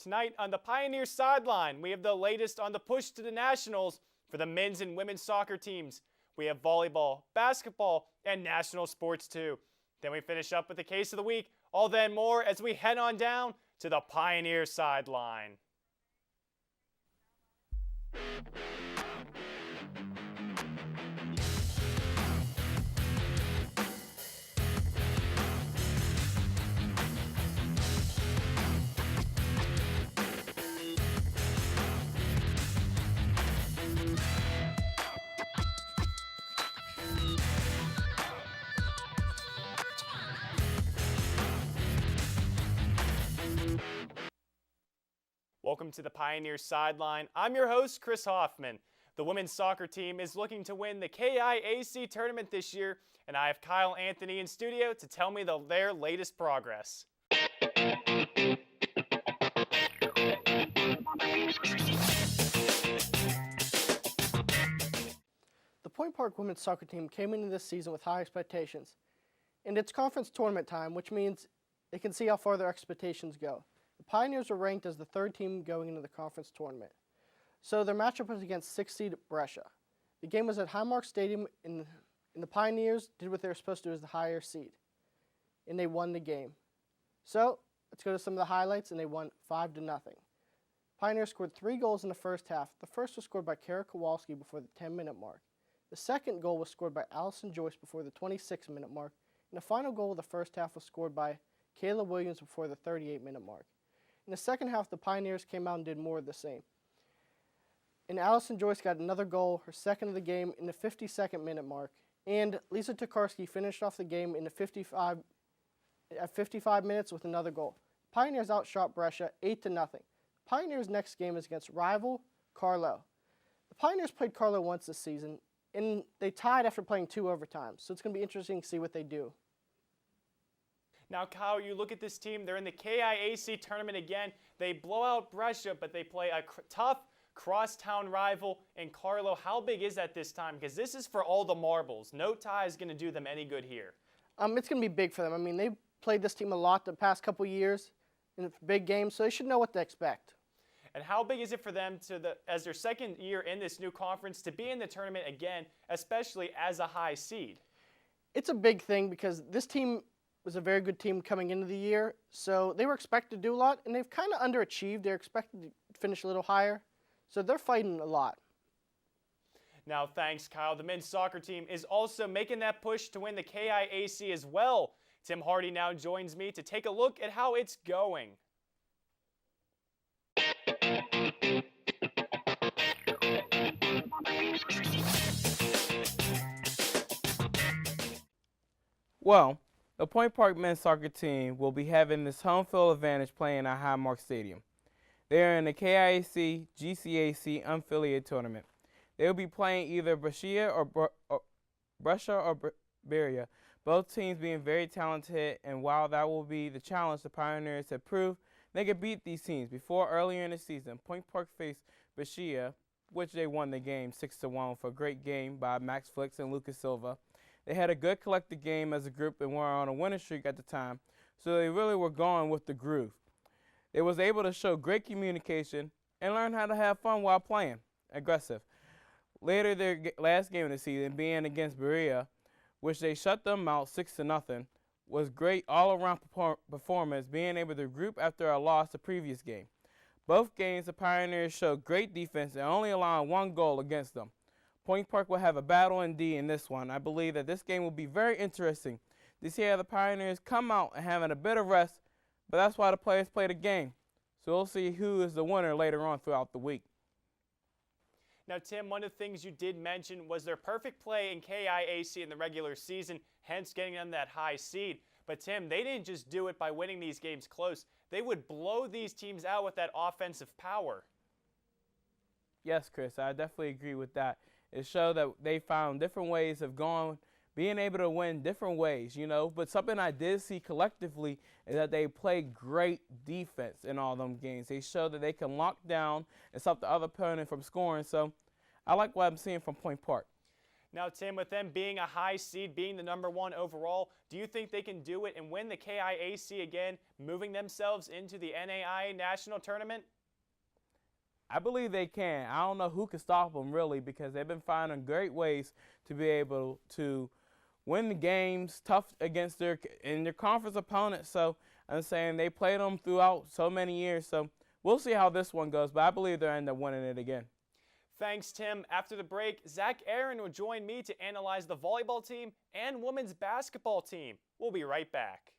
Tonight on the Pioneer Sideline, we have the latest on the push to the Nationals for the men's and women's soccer teams. We have volleyball, basketball, and national sports too. Then we finish up with the case of the week. All that and more as we head on down to the Pioneer Sideline. Welcome to the Pioneer Sideline. I'm your host, Chris Hoffman. The women's soccer team is looking to win the KIAC tournament this year, and I have Kyle Anthony in studio to tell me their latest progress. The Point Park women's soccer team came into this season with high expectations, and it's conference tournament time, which means they can see how far their expectations go. The Pioneers were ranked as the third team going into the conference tournament. So their matchup was against 6th seed Brescia. The game was at Highmark Stadium, and the Pioneers did what they were supposed to do as the higher seed, and they won the game. So let's go to some of the highlights, and they won 5-0. Pioneers scored 3 goals in the first half. The first was scored by Kara Kowalski before the 10-minute mark. The second goal was scored by Allison Joyce before the 26-minute mark, and the final goal of the first half was scored by Kayla Williams before the 38-minute mark. In the second half, the Pioneers came out and did more of the same. And Allison Joyce got another goal, her second of the game, in the 52nd minute mark. And Lisa Tokarski finished off the game in the 55 minutes with another goal. Pioneers outshot Brescia 8-0. Pioneers' next game is against rival Carlo. The Pioneers played Carlo once this season, and they tied after playing 2 overtimes. So it's going to be interesting to see what they do. Now, Kyle, you look at this team, they're in the KIAC tournament again. They blow out Brescia, but they play a tough crosstown rival in Carlo. How big is that this time? Because this is for all the marbles. No tie is going to do them any good here. It's going to be big for them. I mean, they played this team a lot the past couple years in big games, so they should know what to expect. And how big is it for them as their second year in this new conference to be in the tournament again, especially as a high seed? It's a big thing because this team was a very good team coming into the year, so they were expected to do a lot, and they've kind of underachieved. They're expected to finish a little higher, so they're fighting a lot. Now, thanks, Kyle. The men's soccer team is also making that push to win the KIAC as well. Tim Hardy now joins me to take a look at how it's going. Well, the Point Park men's soccer team will be having this home field advantage playing at Highmark Stadium. They are in the KIAC GCAC unaffiliated tournament. They will be playing either Brescia or Beria, both teams being very talented, and while that will be the challenge, the Pioneers have proved they could beat these teams. Before earlier in the season, Point Park faced Brescia, which they won the game 6-1 for a great game by Max Flicks and Lucas Silva. They had a good collective game as a group and were on a winning streak at the time, so they really were going with the groove. They was able to show great communication and learn how to have fun while playing, aggressive. Later, their last game of the season, being against Berea, which they shut them out 6-0, was great all-around performance, being able to group after a loss the previous game. Both games, the Pioneers showed great defense and only allowing 1 goal against them. Point Park will have a battle indeed in this one. I believe that this game will be very interesting to see how the Pioneers come out and having a bit of rest, but that's why the players play the game. So we'll see who is the winner later on throughout the week. Now, Tim, one of the things you did mention was their perfect play in KIAC in the regular season, hence getting them that high seed. But, Tim, they didn't just do it by winning these games close. They would blow these teams out with that offensive power. Yes, Chris, I definitely agree with that. It showed that they found different ways of being able to win different ways, you know. But something I did see collectively is that they played great defense in all them games. They showed that they can lock down and stop the other opponent from scoring. So I like what I'm seeing from Point Park. Now, Tim, with them being a high seed, being the #1 overall, do you think they can do it and win the KIAC again, moving themselves into the NAIA National Tournament? I believe they can. I don't know who can stop them, really, because they've been finding great ways to be able to win the games tough against their conference opponents. So I'm saying they played them throughout so many years. So we'll see how this one goes, but I believe they'll end up winning it again. Thanks, Tim. After the break, Zach Aaron will join me to analyze the volleyball team and women's basketball team. We'll be right back.